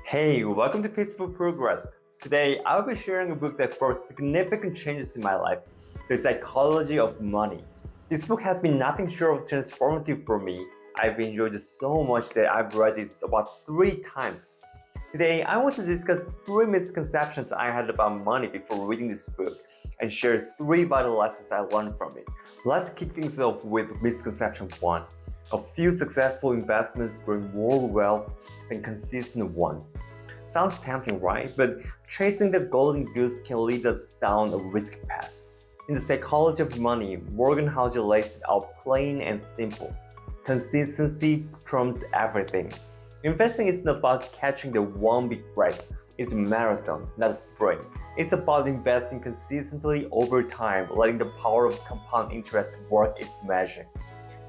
Hey, welcome to Peaceful Progress. Today, I'll be sharing a book that brought significant changes in my life, The Psychology of Money. This book has been nothing short of transformative for me. I've enjoyed it so much that I've read it about 3 times. Today, I want to discuss 3 misconceptions I had about money before reading this book and share 3 vital lessons I learned from it. Let's kick things off with misconception 1. A few successful investments bring more wealth than consistent ones. Sounds tempting, right? But chasing the golden goose can lead us down a risky path. In The Psychology of Money, Morgan Housel lays it out plain and simple. Consistency trumps everything. Investing isn't about catching the one big break. It's a marathon, not a sprint. It's about investing consistently over time, letting the power of compound interest work its magic.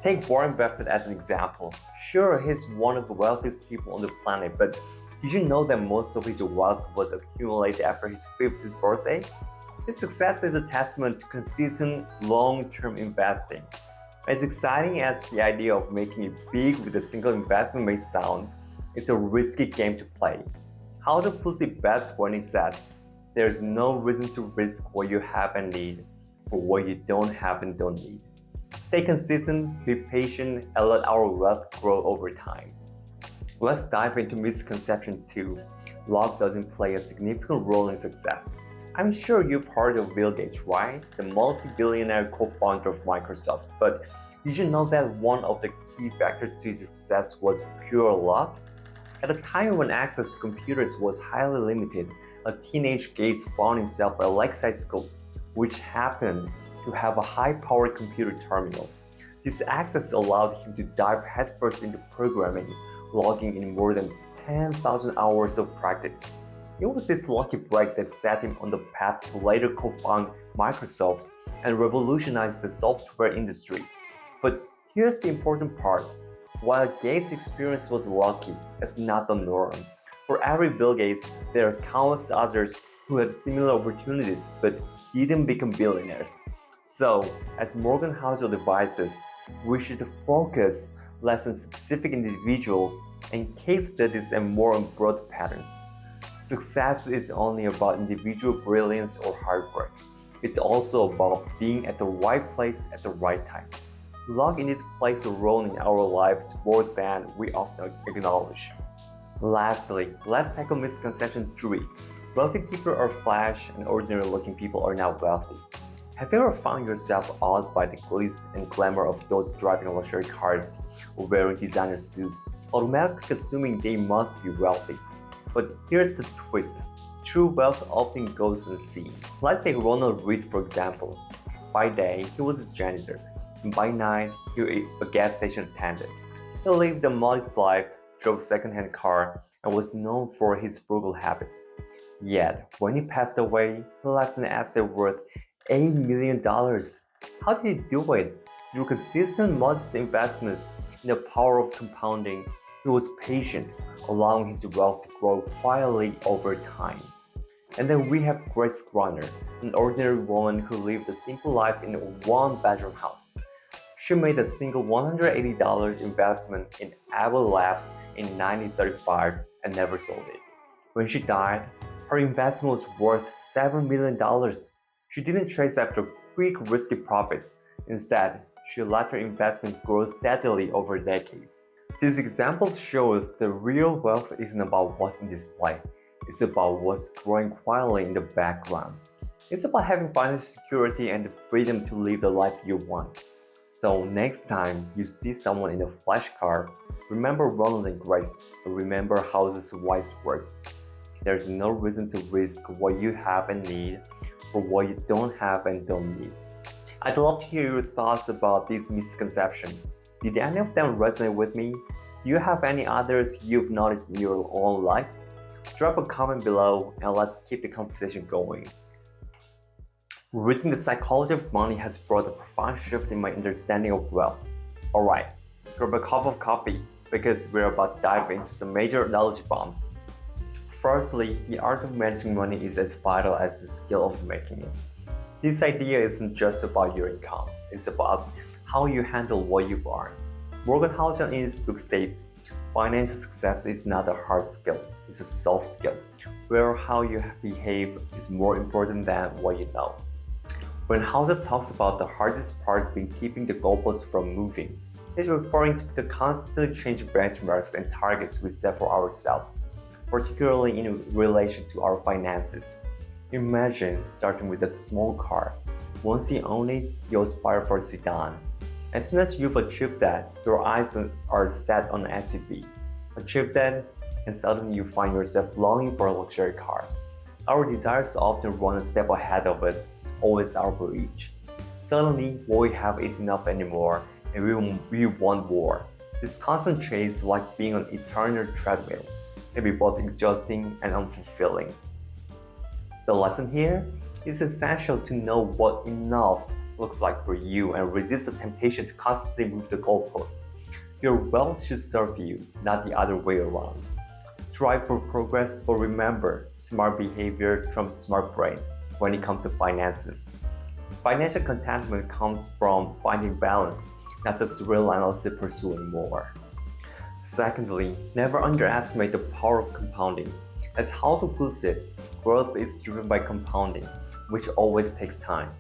Take Warren Buffett as an example. Sure, he's one of the wealthiest people on the planet, but did you know that most of his wealth was accumulated after his 50th birthday? His success is a testament to consistent, long-term investing. As exciting as the idea of making it big with a single investment may sound, it's a risky game to play. Housel puts it best when he says, "There's no reason to risk what you have and need for what you don't have and don't need." Stay consistent, be patient, and let our wealth grow over time. Let's dive into misconception 2. Luck doesn't play a significant role in success. I'm sure you've heard of Bill Gates, right? The multi-billionaire co-founder of Microsoft. But did you know that one of the key factors to his success was pure luck? At a time when access to computers was highly limited, a teenage Gates found himself at Lexi School, which happened to have a high-powered computer terminal. This access allowed him to dive headfirst into programming, logging in more than 10,000 hours of practice. It was this lucky break that set him on the path to later co-found Microsoft and revolutionize the software industry. But here's the important part. While Gates' experience was lucky, it's not the norm. For every Bill Gates, there are countless others who had similar opportunities but didn't become billionaires. So, as Morgan Housel advises, we should focus less on specific individuals and case studies and more on broad patterns. Success is only about individual brilliance or hard work. It's also about being at the right place at the right time. Luck indeed plays a role in our lives more than we often acknowledge. Lastly, let's tackle misconception 3. Wealthy people are flash and ordinary-looking people are not wealthy. Have you ever found yourself awed by the glitz and glamour of those driving luxury cars or wearing designer suits, automatically assuming they must be wealthy? But here's the twist. True wealth often goes unseen. Let's take Ronald Reed for example. By day, he was a janitor, and by night, he was a gas station attendant. He lived a modest life, drove a second-hand car, and was known for his frugal habits. Yet, when he passed away, he left an asset worth $8 million. How did he do it? Through consistent modest investments in the power of compounding, he was patient, allowing his wealth to grow quietly over time. And then we have Grace Grunner, an ordinary woman who lived a simple life in a one-bedroom house. She made a single $180 investment in Apple Labs in 1935 and never sold it. When she died, her investment was worth $7 million. She didn't chase after quick, risky profits. Instead, she let her investment grow steadily over decades. These examples show us that real wealth isn't about what's on display. It's about what's growing quietly in the background. It's about having financial security and the freedom to live the life you want. So next time you see someone in a flash car, remember Ronald and Grace, and remember Housel's wise words. There's no reason to risk what you have and need for what you don't have and don't need. I'd love to hear your thoughts about these misconceptions. Did any of them resonate with me? Do you have any others you've noticed in your own life? Drop a comment below and let's keep the conversation going. Reading The Psychology of Money has brought a profound shift in my understanding of wealth. Alright, grab a cup of coffee because we're about to dive into some major knowledge bombs. Firstly, the art of managing money is as vital as the skill of making it. This idea isn't just about your income, it's about how you handle what you've earned. Morgan Housel in his book states, Financial success is not a hard skill, it's a soft skill, where how you behave is more important than what you know. When Housel talks about the hardest part being keeping the goalposts from moving, he's referring to the constantly changing benchmarks and targets we set for ourselves, particularly in relation to our finances. Imagine starting with a small car. Once you own it, you aspire for a sedan. As soon as you've achieved that, your eyes are set on an SUV. Achieve that, and suddenly you find yourself longing for a luxury car. Our desires often run a step ahead of us, always out of reach. Suddenly, what we have isn't enough anymore, and we want more. This constant chase is like being on an eternal treadmill. It can be both exhausting and unfulfilling. The lesson here is essential to know what enough looks like for you and resist the temptation to constantly move the goalpost. Your wealth should serve you, not the other way around. Strive for progress, but remember, smart behavior trumps smart brains when it comes to finances. Financial contentment comes from finding balance, not just relentlessly pursuing more. Secondly, never underestimate the power of compounding. As Housel puts it, growth is driven by compounding, which always takes time.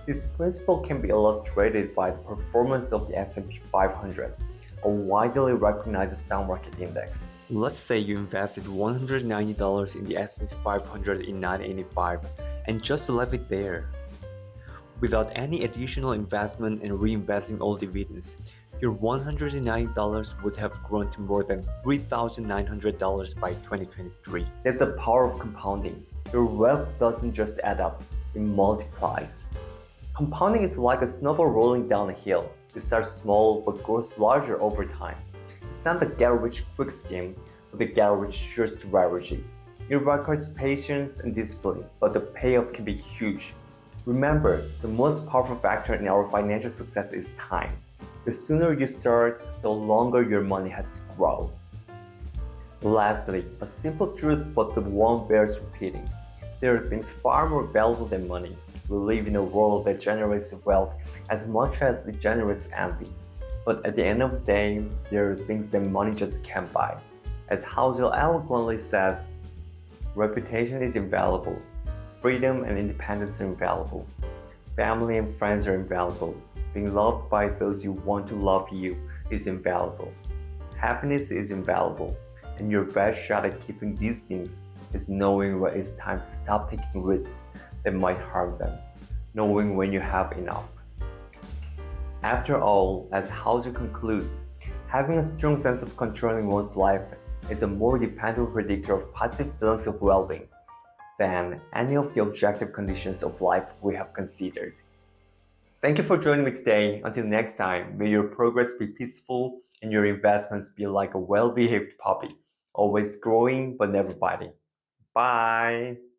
This principle can be illustrated by the performance of the S&P 500, a widely recognized stock market index. Let's say you invested $190 in the S&P 500 in 1985 and just left it there. Without any additional investment and reinvesting all dividends, your $190 would have grown to more than $3,900 by 2023. That's the power of compounding. Your wealth doesn't just add up, it multiplies. Compounding is like a snowball rolling down a hill. It starts small but grows larger over time. It's not the get-rich-quick scheme, but the get-rich-sure strategy. It requires patience and discipline, but the payoff can be huge. Remember, the most powerful factor in our financial success is time. The sooner you start, the longer your money has to grow. Lastly, a simple truth but the one bears repeating. There are things far more valuable than money. We live in a world that generates wealth as much as it generates envy. But at the end of the day, there are things that money just can't buy. As Housel eloquently says, reputation is invaluable. Freedom and independence are invaluable. Family and friends are invaluable. Being loved by those you want to love you is invaluable. Happiness is invaluable. And your best shot at keeping these things is knowing when it's time to stop taking risks that might harm them, knowing when you have enough. After all, as Housel concludes, having a strong sense of controlling one's life is a more dependable predictor of positive feelings of well-being than any of the objective conditions of life we have considered. Thank you for joining me today. Until next time, may your progress be peaceful and your investments be like a well-behaved puppy, always growing but never biting. Bye!